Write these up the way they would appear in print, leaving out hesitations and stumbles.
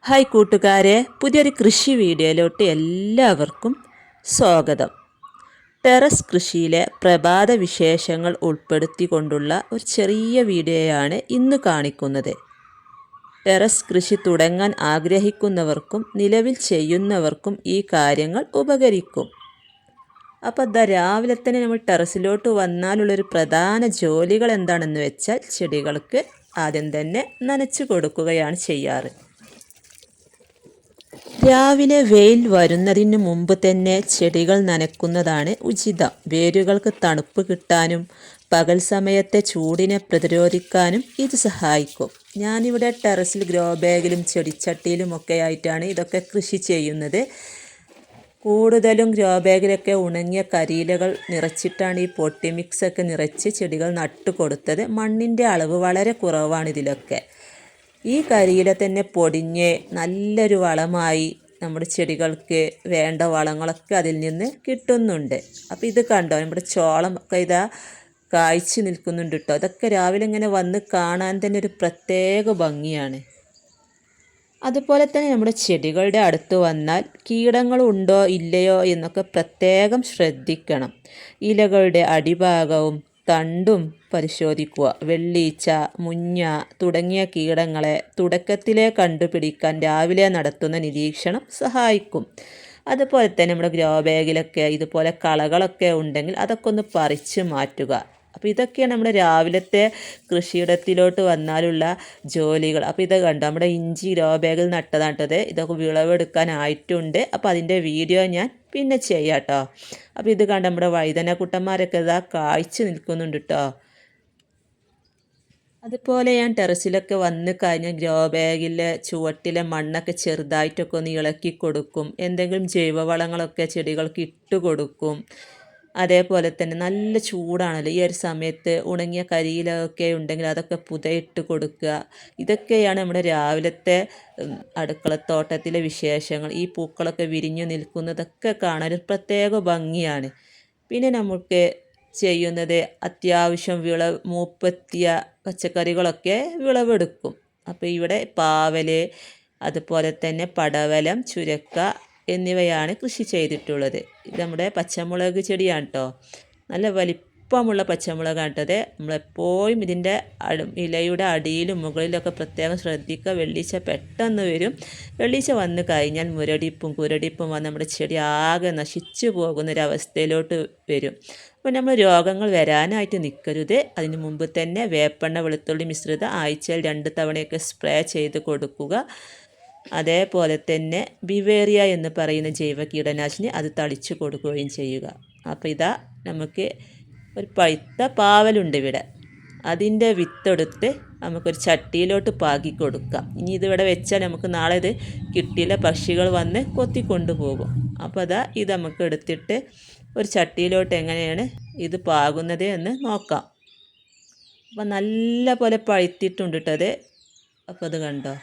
Hi കൂട്ടുകാരെ, പുതിയൊരു കൃഷി വീഡിയോയിലോട്ട് എല്ലാവർക്കും സ്വാഗതം. ടെറസ് കൃഷിയിലെ പ്രഭാത വിശേഷങ്ങൾ ഉൾപ്പെടുത്തിക്കൊണ്ടുള്ള ഒരു ചെറിയ വീഡിയോയാണ് ഇന്ന് കാണിക്കുന്നത്. ടെറസ് കൃഷി തുടങ്ങാൻ ആഗ്രഹിക്കുന്നവർക്കും നിലവിൽ ചെയ്യുന്നവർക്കും ഈ കാര്യങ്ങൾ ഉപകരിക്കും. അപ്പോൾ രാവിലെ തന്നെ നമ്മൾ ടെറസിലോട്ട് വന്നാലുള്ളൊരു പ്രധാന ജോലികൾ എന്താണെന്ന് വെച്ചാൽ ചെടികൾക്ക് ആദ്യം തന്നെ നനച്ചു കൊടുക്കുകയാണ് ചെയ്യാറ്. രാവിലെ വെയിൽ വരുന്നതിന് മുമ്പ് തന്നെ ചെടികൾ നനയ്ക്കുന്നതാണ് ഉചിതം. വേരുകൾക്ക് തണുപ്പ് കിട്ടാനും പകൽ സമയത്തെ ചൂടിനെ പ്രതിരോധിക്കാനും ഇത് സഹായിക്കും. ഞാനിവിടെ ടെറസിൽ ഗ്രോ ബാഗിലും ചെടിച്ചട്ടിയിലും ഒക്കെ ആയിട്ടാണ് ഇതൊക്കെ കൃഷി ചെയ്യുന്നത്. കൂടുതലും ഗ്രോ ബാഗിലൊക്കെ ഉണങ്ങിയ കരിയിലകൾ നിറച്ചിട്ടാണ് ഈ പൊട്ടി മിക്സൊക്കെ നിറച്ച് ചെടികൾ നട്ടു കൊടുത്തത്. മണ്ണിൻ്റെ അളവ് വളരെ കുറവാണ് ഇതിലൊക്കെ. ഈ കരിയില തന്നെ പൊടിഞ്ഞ് നല്ലൊരു വളമായി നമ്മുടെ ചെടികൾക്ക് വേണ്ട വളങ്ങളൊക്കെ അതിൽ നിന്ന് കിട്ടുന്നുണ്ട്. അപ്പോൾ ഇത് കണ്ടോ, നമ്മുടെ ചോളം ഒക്കെ ഇതാ കായ്ച്ചു നിൽക്കുന്നുണ്ട് കേട്ടോ. അതൊക്കെ രാവിലെ ഇങ്ങനെ വന്ന് കാണാൻ തന്നെ ഒരു പ്രത്യേക ഭംഗിയാണ്. അതുപോലെ തന്നെ നമ്മുടെ ചെടികളുടെ അടുത്ത് വന്നാൽ കീടങ്ങളുണ്ടോ ഇല്ലയോ എന്നൊക്കെ പ്രത്യേകം ശ്രദ്ധിക്കണം. ഇലകളുടെ അടിഭാഗവും തണ്ടും പരിശോധിക്കുക. വെള്ളീച്ച, മുഞ്ഞ തുടങ്ങിയ കീടങ്ങളെ തുടക്കത്തിലേ കണ്ടുപിടിക്കാൻ രാവിലെ നടത്തുന്ന നിരീക്ഷണം സഹായിക്കും. അതുപോലെ തന്നെ നമ്മുടെ ഗ്രോ ബാഗിലൊക്കെ ഇതുപോലെ കളകളൊക്കെ ഉണ്ടെങ്കിൽ അതൊക്കെ ഒന്ന് പറിച്ച് മാറ്റുക. അപ്പോൾ ഇതൊക്കെയാണ് നമ്മുടെ രാവിലത്തെ കൃഷിയിടത്തിലോട്ട് വന്നാലുള്ള ജോലികൾ. അപ്പോൾ ഇത് കണ്ടോ, നമ്മുടെ ഇഞ്ചി ഗ്രോ ബാഗിൽ നട്ടതാട്ടത്. ഇതൊക്കെ വിളവെടുക്കാനായിട്ടുണ്ട്. അപ്പോൾ അതിൻ്റെ വീഡിയോ ഞാൻ പിന്നെ ചെയ്യാം കേട്ടോ. അപ്പോൾ ഇത് കണ്ട നമ്മുടെ വഴുതനക്കുട്ടന്മാരൊക്കെ ഇതാ കായ്ച്ചു നിൽക്കുന്നുണ്ട് കേട്ടോ. അതുപോലെ ഞാൻ ടെറസിലൊക്കെ വന്ന് കഴിഞ്ഞാൽ ഗ്രോ ബാഗിലെ ചുവട്ടിലെ മണ്ണൊക്കെ ചെറുതായിട്ടൊക്കെ ഒന്ന് ഇളക്കി കൊടുക്കും. എന്തെങ്കിലും ജൈവവളങ്ങളൊക്കെ ചെടികൾക്ക് ഇട്ട് കൊടുക്കും. അതേപോലെ തന്നെ നല്ല ചൂടാണല്ലോ ഈ ഒരു സമയത്ത്. ഉണങ്ങിയ കരിയിലൊക്കെ ഉണ്ടെങ്കിൽ അതൊക്കെ പുതയിട്ട് കൊടുക്കുക. ഇതൊക്കെയാണ് നമ്മുടെ രാവിലത്തെ അടുക്കളത്തോട്ടത്തിലെ വിശേഷങ്ങൾ. ഈ പൂക്കളൊക്കെ വിരിഞ്ഞു നിൽക്കുന്നതൊക്കെ കാണാൻ ഒരു പ്രത്യേക ഭംഗിയാണ്. പിന്നെ നമുക്ക് ചെയ്യുന്നത് അത്യാവശ്യം മൂപ്പെത്തിയ പച്ചക്കറികളൊക്കെ വിളവെടുക്കും. അപ്പോൾ ഇവിടെ പാവൽ, അതുപോലെ തന്നെ പടവലം, ചുരക്ക എന്നിവയാണ് കൃഷി ചെയ്തിട്ടുള്ളത്. ഇത് നമ്മുടെ പച്ചമുളക് ചെടിയാണ് കേട്ടോ. നല്ല വലിപ്പമുള്ള പച്ചമുളകാണ് കേട്ടത്. നമ്മളെപ്പോഴും ഇതിൻ്റെ ഇലയുടെ അടിയിലും മുകളിലൊക്കെ പ്രത്യേകം ശ്രദ്ധിക്കുക. വെള്ളീച്ച പെട്ടെന്ന് വരും. വെള്ളീച്ച വന്നു കഴിഞ്ഞാൽ മുരടിപ്പും കുരടിപ്പും വന്ന് നമ്മുടെ ചെടി ആകെ നശിച്ചു പോകുന്നൊരവസ്ഥയിലോട്ട് വരും. അപ്പോൾ നമ്മൾ രോഗങ്ങൾ വരാനായിട്ട് നിൽക്കരുത്. അതിന് മുമ്പ് തന്നെ വേപ്പെണ്ണ വെളുത്തുള്ളി മിശ്രിതം ആഴ്ചയിൽ 2 തവണയൊക്കെ സ്പ്രേ ചെയ്ത് കൊടുക്കുക. അതേപോലെ തന്നെ ബിവേറിയ എന്ന് പറയുന്ന ജൈവ കീടനാശിനി അത് തളിച്ചു കൊടുക്കുകയും ചെയ്യുക. അപ്പോൾ ഇതാ നമുക്ക് ഒരു പഴുത്ത പാവലുണ്ട് ഇവിടെ. അതിൻ്റെ വിത്തെടുത്ത് നമുക്കൊരു ചട്ടിയിലോട്ട് പാകി കൊടുക്കാം. ഇനി ഇതിവിടെ വെച്ചാൽ നമുക്ക് നാളെ ഇത് കിട്ടിയില്ല, പക്ഷികൾ വന്ന് കൊത്തിക്കൊണ്ടു പോകും. അപ്പോൾ ഇത് നമുക്ക് എടുത്തിട്ട് ഒരു ചട്ടിയിലോട്ട് എങ്ങനെയാണ് ഇത് പാകുന്നത് എന്ന് നോക്കാം. അപ്പോൾ നല്ല പോലെ പഴുത്തിട്ടുണ്ട് കേട്ടത്. അപ്പോൾ അത് കണ്ടോ.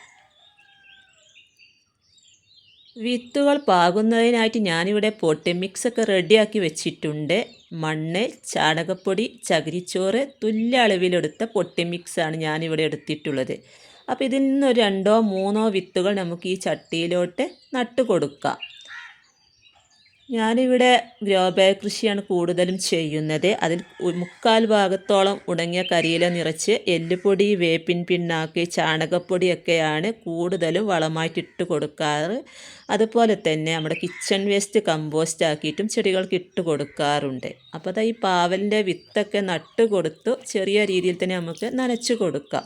വിത്തുകൾ പാകുന്നതിനായിട്ട് ഞാനിവിടെ പൊട്ടി മിക്സൊക്കെ റെഡിയാക്കി വെച്ചിട്ടുണ്ട്. മണ്ണ്, ചാണകപ്പൊടി, ചകിരിച്ചോറ് തുല്യ അളവിലെടുത്ത പൊട്ടി മിക്സാണ് ഞാനിവിടെ എടുത്തിട്ടുള്ളത്. അപ്പോൾ ഇതിൽ നിന്നൊരു 2 or 3 വിത്തുകൾ നമുക്ക് ഈ ചട്ടിയിലോട്ട് നട്ടു കൊടുക്കാം. ഞാനിവിടെ ഗ്രോ ബാഗ് കൃഷിയാണ് കൂടുതലും ചെയ്യുന്നത്. അതിൽ 3/4 ഭാഗത്തോളം ഉണങ്ങിയ കരിയില നിറച്ച് എല്ലുപൊടി, വേപ്പിൻ പിണ്ണാക്ക്, ചാണകപ്പൊടിയൊക്കെയാണ് കൂടുതലും വളമായിട്ട് ഇട്ട് കൊടുക്കാറ്. അതുപോലെ തന്നെ നമ്മുടെ കിച്ചൺ വേസ്റ്റ് കമ്പോസ്റ്റ് ആക്കിയിട്ടും ചെടികൾക്ക് ഇട്ട് കൊടുക്കാറുണ്ട്. അപ്പോൾ ഈ പാവലിൻ്റെ വിത്തൊക്കെ നട്ട് കൊടുത്തു ചെറിയ രീതിയിൽ തന്നെ നമുക്ക് നനച്ച് കൊടുക്കാം.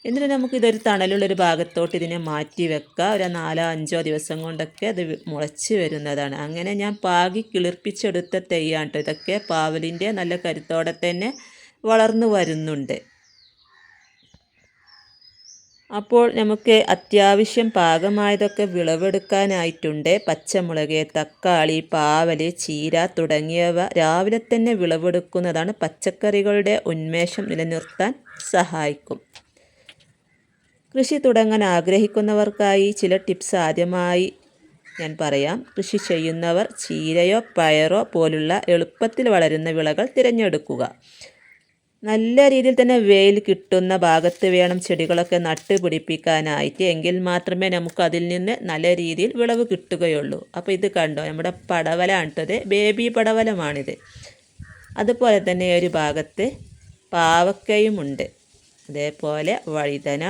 എന്നിട്ട് നമുക്കിതൊരു തണലുള്ളൊരു ഭാഗത്തോട്ട് ഇതിനെ മാറ്റി വെക്കാം. ഒരു 4-5 ദിവസം കൊണ്ടൊക്കെ അത് മുളച്ച് വരുന്നതാണ്. അങ്ങനെ ഞാൻ പാകി കിളിർപ്പിച്ചെടുത്ത തൈയാണ് കേട്ടോ. ഇതൊക്കെ പാവലിൻ്റെ നല്ല കരുത്തോടെ തന്നെ വളർന്നു വരുന്നുണ്ട്. അപ്പോൾ നമുക്ക് അത്യാവശ്യം പാകമായതൊക്കെ വിളവെടുക്കാനായിട്ടുണ്ട്. പച്ചമുളക്, തക്കാളി, പാവൽ, ചീര തുടങ്ങിയവ രാവിലെ തന്നെ വിളവെടുക്കുന്നതാണ് പച്ചക്കറികളുടെ ഉന്മേഷം നിലനിർത്താൻ സഹായിക്കും. കൃഷി തുടങ്ങാൻ ആഗ്രഹിക്കുന്നവർക്കായി ചില ടിപ്സ് ആദ്യമായി ഞാൻ പറയാം. കൃഷി ചെയ്യുന്നവർ ചീരയോ പയറോ പോലുള്ള എളുപ്പത്തിൽ വളരുന്ന വിളകൾ തിരഞ്ഞെടുക്കുക. നല്ല രീതിയിൽ തന്നെ വെയിൽ കിട്ടുന്ന ഭാഗത്ത് വേണം ചെടികളൊക്കെ നട്ട് പിടിപ്പിക്കാനായിട്ട്. എങ്കിൽ മാത്രമേ നമുക്ക് അതിൽ നിന്ന് നല്ല രീതിയിൽ വിളവ് കിട്ടുകയുള്ളൂ. അപ്പോൾ ഇത് കണ്ടോ, നമ്മുടെ പടവലാണിട്ടത്, ബേബി പടവലമാണിത്. അതുപോലെ തന്നെ ഒരു ഭാഗത്ത് പാവക്കയുമുണ്ട്, അതേപോലെ വഴുതന.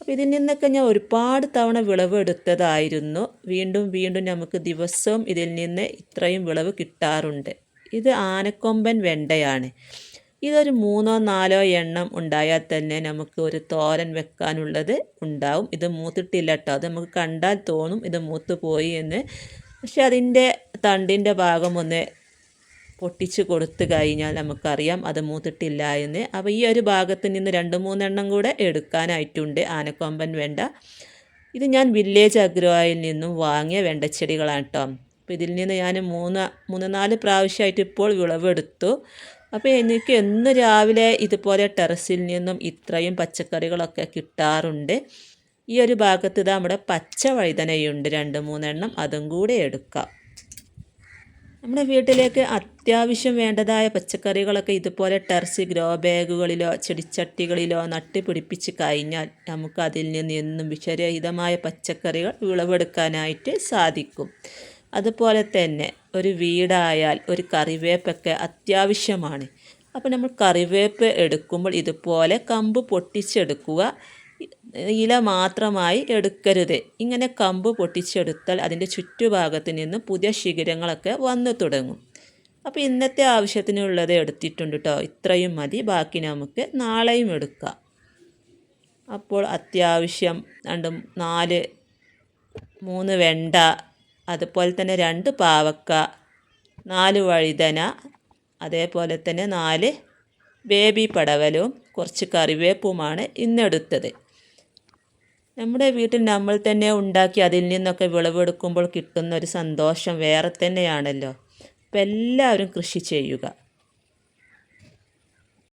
അപ്പോൾ ഇതിൽ നിന്നൊക്കെ ഞാൻ ഒരുപാട് തവണ വിളവ് എടുത്തതായിരുന്നു. വീണ്ടും വീണ്ടും നമുക്ക് ദിവസവും ഇതിൽ നിന്ന് ഇത്രയും വിളവ് കിട്ടാറുണ്ട്. ഇത് ആനക്കൊമ്പൻ വെണ്ടയാണ്. ഇതൊരു 3-4 എണ്ണം ഉണ്ടായാൽ തന്നെ നമുക്ക് ഒരു തോരൻ വെക്കാനുള്ളത് ഉണ്ടാവും. ഇത് മൂത്തിട്ടില്ല കേട്ടോ, അത് നമുക്ക് കണ്ടാൽ തോന്നും ഇത് മൂത്ത് പോയി എന്ന്. പക്ഷെ അതിൻ്റെ തണ്ടിൻ്റെ ഭാഗം ഒന്ന് പൊട്ടിച്ച് കൊടുത്തു കഴിഞ്ഞാൽ നമുക്കറിയാം അത് മൂത്തിട്ടില്ല എന്ന്. അപ്പോൾ ഈ ഒരു ഭാഗത്ത് നിന്ന് 2-3 എണ്ണം കൂടെ എടുക്കാനായിട്ടുണ്ട് ആനക്കൊമ്പൻ വെണ്ട. ഇത് ഞാൻ വില്ലേജ് അഗ്രോയിൽ നിന്നും വാങ്ങിയ വെണ്ടച്ചെടികളാണ് കേട്ടോ. അപ്പോൾ ഇതിൽ നിന്ന് ഞാൻ 3-4 പ്രാവശ്യമായിട്ട് ഇപ്പോൾ വിളവെടുത്തു. അപ്പോൾ എനിക്ക് എന്ന് രാവിലെ ഇതുപോലെ ടെറസിൽ നിന്നും ഇത്രയും പച്ചക്കറികളൊക്കെ കിട്ടാറുണ്ട്. ഈ ഒരു ഭാഗത്ത് ഇതാ നമ്മുടെ പച്ച വഴുതനയുണ്ട് 2-3 എണ്ണം, അതും കൂടെ എടുക്കാം. നമ്മുടെ വീട്ടിലേക്ക് അത്യാവശ്യം വേണ്ടതായ പച്ചക്കറികളൊക്കെ ഇതുപോലെ ടെറസ് ഗ്രോ ബാഗുകളിലോ ചെടിച്ചട്ടികളിലോ നട്ട് പിടിപ്പിച്ച് കഴിഞ്ഞാൽ നമുക്ക് അതിൽ നിന്ന് എന്നും വിഷരഹിതമായ പച്ചക്കറികൾ വിളവെടുക്കാനായിട്ട് സാധിക്കും. അതുപോലെ തന്നെ ഒരു വീടായാൽ ഒരു കറിവേപ്പൊക്കെ അത്യാവശ്യമാണ്. അപ്പോൾ നമ്മൾ കറിവേപ്പ് എടുക്കുമ്പോൾ ഇതുപോലെ കമ്പ് പൊട്ടിച്ചെടുക്കുക, ഇല മാത്രമായി എടുക്കരുത്. ഇങ്ങനെ കമ്പ് പൊട്ടിച്ചെടുത്താൽ അതിൻ്റെ ചുറ്റുഭാഗത്ത് നിന്ന് പുതിയ ശിഖരങ്ങളൊക്കെ വന്നു തുടങ്ങും. അപ്പോൾ ഇന്നത്തെ ആവശ്യത്തിനുള്ളത് എടുത്തിട്ടുണ്ട് കേട്ടോ, ഇത്രയും മതി. ബാക്കി നമുക്ക് നാളെയും എടുക്കാം. അപ്പോൾ അത്യാവശ്യം 3 വെണ്ട, അതുപോലെ തന്നെ 2 പാവക്ക, 4 വഴുതന, അതേപോലെ തന്നെ 4 ബേബി പടവലും കുറച്ച് കറിവേപ്പുമാണ് ഇന്നെടുത്തത്. നമ്മുടെ വീട്ടിൽ നമ്മൾ തന്നെ ഉണ്ടാക്കി അതിൽ നിന്നൊക്കെ വിളവെടുക്കുമ്പോൾ കിട്ടുന്ന ഒരു സന്തോഷം വേറെ തന്നെയാണല്ലോ. അപ്പോൾ എല്ലാവരും കൃഷി ചെയ്യുക.